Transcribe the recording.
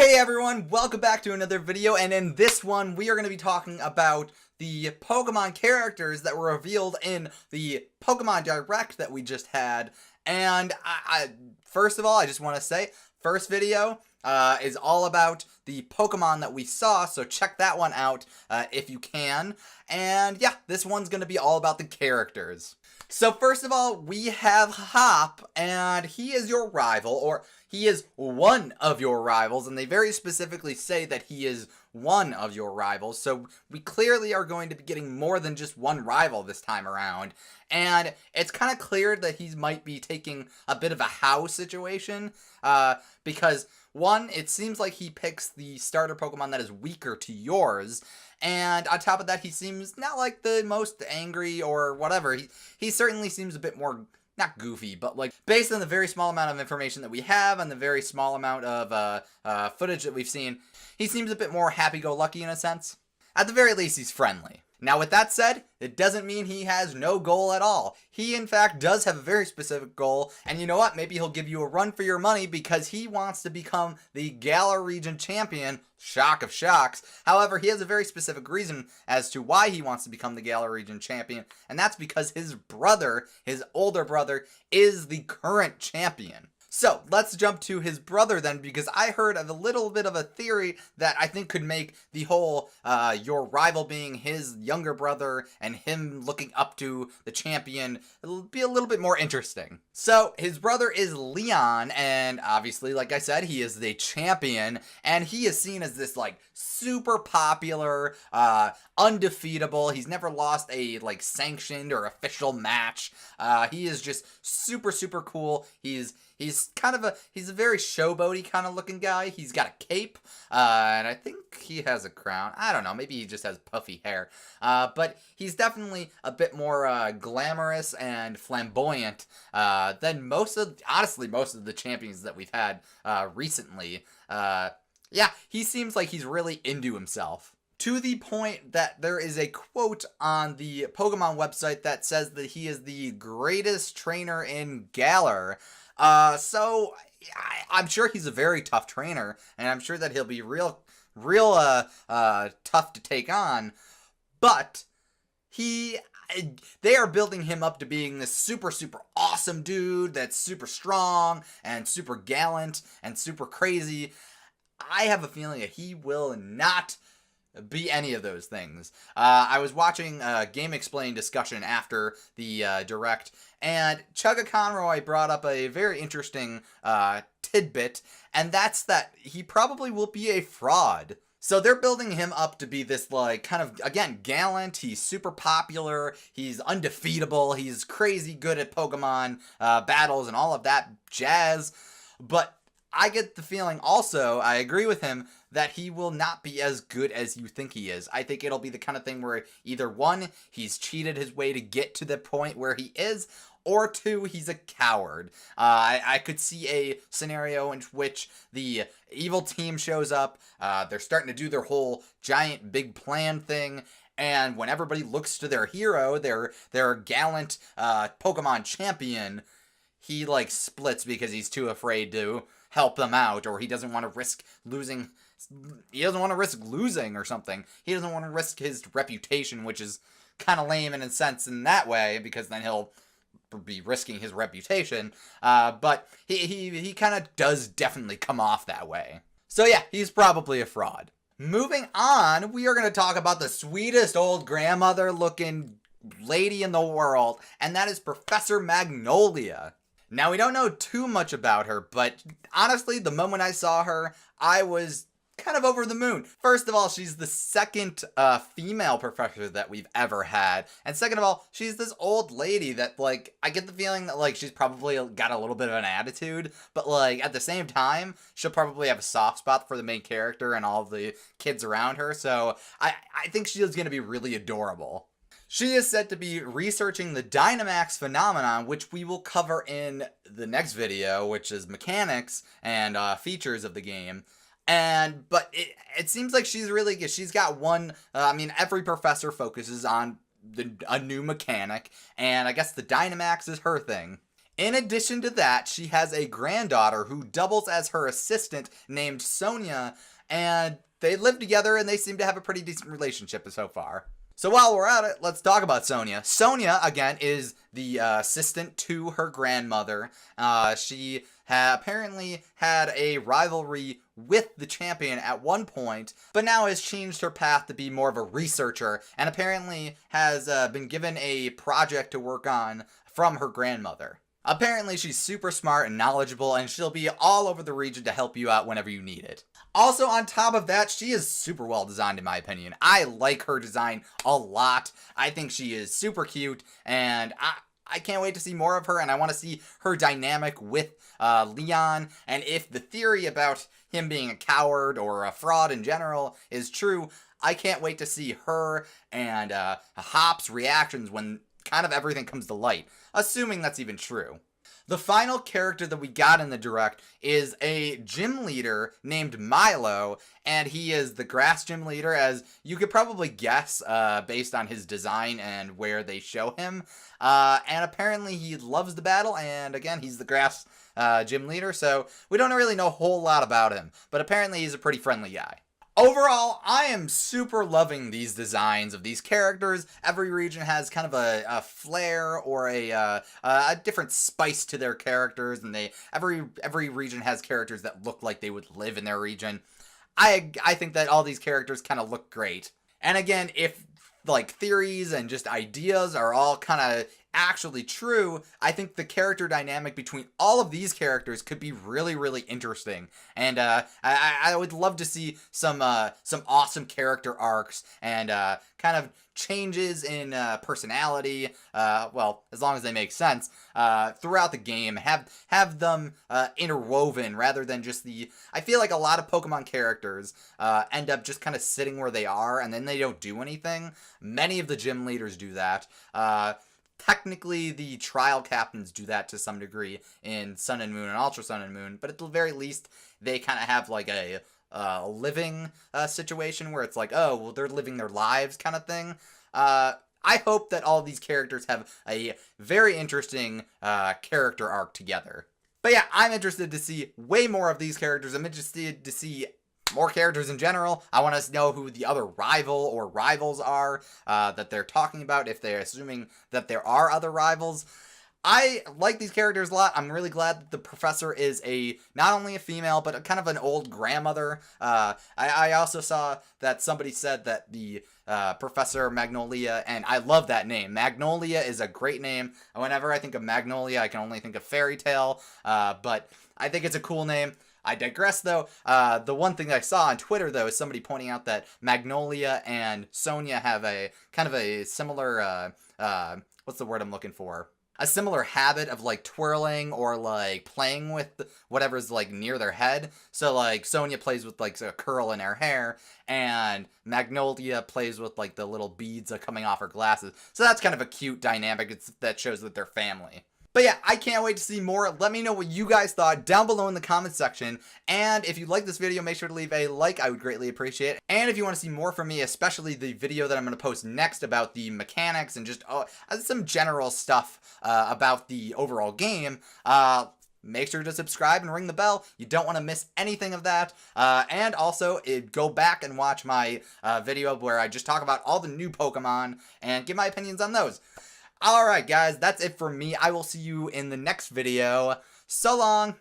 Hey everyone, welcome back to another video, and in this one we are going to be talking about the Pokemon characters that were revealed in the Pokemon Direct that we just had. And first of all, I just want to say, first video is all about the Pokemon that we saw, so check that one out if you can. And yeah, this one's going to be all about the characters. So first of all, we have Hop, and he is your rival, or he is one of your rivals, and they very specifically say that he is one of your rivals, so we clearly are going to be getting more than just one rival this time around. And it's kind of clear that he might be taking a bit of a how situation, because one, it seems like he picks the starter Pokemon that is weaker to yours, and on top of that, he seems not like the most angry or whatever. He certainly seems a bit more, not goofy, but like based on the very small amount of information that we have and the very small amount of footage that we've seen, he seems a bit more happy-go-lucky in a sense. At the very least, he's friendly. Now, with that said, it doesn't mean he has no goal at all. He, in fact, does have a very specific goal, and you know what? Maybe he'll give you a run for your money because he wants to become the Galar region champion. Shock of shocks. However, he has a very specific reason as to why he wants to become the Galar region champion, and that's because his brother, his older brother, is the current champion. So, let's jump to his brother then, because I heard of a little bit of a theory that I think could make the whole, your rival being his younger brother and him looking up to the champion, it'll be a little bit more interesting. So, his brother is Leon, and obviously, like I said, he is the champion, and he is seen as this, like, super popular, undefeatable. He's never lost a, like, sanctioned or official match. He is just super, super cool. He's a very showboaty kind of looking guy. He's got a cape, and I think he has a crown. I don't know, maybe he just has puffy hair. But he's definitely a bit more glamorous and flamboyant than most of the champions that we've had recently. Yeah, he seems like he's really into himself. To the point that there is a quote on the Pokemon website that says that he is the greatest trainer in Galar. So I'm sure he's a very tough trainer, and I'm sure that he'll be real tough to take on. But they are building him up to being this super, super awesome dude that's super strong and super gallant and super crazy. I have a feeling that he will not be any of those things. I was watching a Game Explain discussion after the Direct, and Chugga Conroy brought up a very interesting tidbit, and that's that he probably will be a fraud. So they're building him up to be this, like, kind of, again, gallant, he's super popular, he's undefeatable, he's crazy good at Pokemon battles and all of that jazz, but I get the feeling also, I agree with him, that he will not be as good as you think he is. I think it'll be the kind of thing where either one, he's cheated his way to get to the point where he is, or two, he's a coward. I could see a scenario in which the evil team shows up, they're starting to do their whole giant big plan thing, and when everybody looks to their hero, their gallant Pokemon champion, he, like, splits because he's too afraid to help them out, or he doesn't want to risk losing. He doesn't want to risk losing or something. He doesn't want to risk his reputation, which is kind of lame in a sense in that way, because then he'll be risking his reputation. But he kind of does definitely come off that way. So yeah, he's probably a fraud. Moving on, we are going to talk about the sweetest old grandmother looking lady in the world, and that is Professor Magnolia. Now, we don't know too much about her, but honestly, the moment I saw her, I was kind of over the moon. First of all, she's the second female professor that we've ever had. And second of all, she's this old lady that, like, I get the feeling that, like, she's probably got a little bit of an attitude, but, like, at the same time, she'll probably have a soft spot for the main character and all of the kids around her, so I think she is going to be really adorable. She is said to be researching the Dynamax phenomenon, which we will cover in the next video, which is mechanics and features of the game. But it seems like she's got one, every professor focuses on a new mechanic, and I guess the Dynamax is her thing. In addition to that, she has a granddaughter who doubles as her assistant named Sonya, and they live together and they seem to have a pretty decent relationship so far. So while we're at it, let's talk about Sonya. Sonya, again, is the assistant to her grandmother. She apparently had a rivalry with the champion at one point, but now has changed her path to be more of a researcher, and apparently has been given a project to work on from her grandmother. Apparently she's super smart and knowledgeable, and she'll be all over the region to help you out whenever you need it. Also, on top of that, she is super well designed in my opinion. I like her design a lot. I think she is super cute, and I can't wait to see more of her, and I want to see her dynamic with Leon, and if the theory about him being a coward or a fraud in general is true, I can't wait to see her and Hop's reactions when kind of everything comes to light, assuming that's even true. The final character that we got in the direct is a gym leader named Milo, and he is the grass gym leader, as you could probably guess based on his design and where they show him. And apparently he loves the battle, and again, he's the grass gym leader, so we don't really know a whole lot about him, but apparently he's a pretty friendly guy. Overall, I am super loving these designs of these characters. Every region has kind of a flair or a different spice to their characters, and every region has characters that look like they would live in their region. I think that all these characters kind of look great. And again, if like theories and just ideas are all kind of actually true, I think the character dynamic between all of these characters could be really, really interesting. And I would love to see some awesome character arcs and kind of changes in personality, well, as long as they make sense, throughout the game. Have them interwoven rather than just I feel like a lot of Pokemon characters end up just kind of sitting where they are and then they don't do anything. Many of the gym leaders do that. Technically, the trial captains do that to some degree in Sun and Moon and Ultra Sun and Moon, but at the very least, they kind of have like a living situation where it's like, oh, well, they're living their lives kind of thing. I hope that all these characters have a very interesting character arc together. But yeah, I'm interested to see way more of these characters. I'm interested to see more characters in general. I want to know who the other rival or rivals are that they're talking about, if they're assuming that there are other rivals. I like these characters a lot. I'm really glad that the professor is not only a female, but kind of an old grandmother. I also saw that somebody said that the Professor Magnolia, and I love that name. Magnolia is a great name. Whenever I think of Magnolia, I can only think of fairy tale, but I think it's a cool name. I digress, though. The one thing I saw on Twitter, though, is somebody pointing out that Magnolia and Sonya have a kind of a similar, what's the word I'm looking for? A similar habit of, like, twirling or, like, playing with whatever's, like, near their head. So, like, Sonya plays with, like, a curl in her hair, and Magnolia plays with, like, the little beads coming off her glasses. So that's kind of a cute dynamic that shows that they're family. But yeah, I can't wait to see more. Let me know what you guys thought down below in the comments section. And if you like this video, make sure to leave a like. I would greatly appreciate it. And if you want to see more from me, especially the video that I'm going to post next about the mechanics and just some general stuff about the overall game, make sure to subscribe and ring the bell. You don't want to miss anything of that. And also, go back and watch my video where I just talk about all the new Pokemon and give my opinions on those. Alright guys, that's it for me. I will see you in the next video. So long!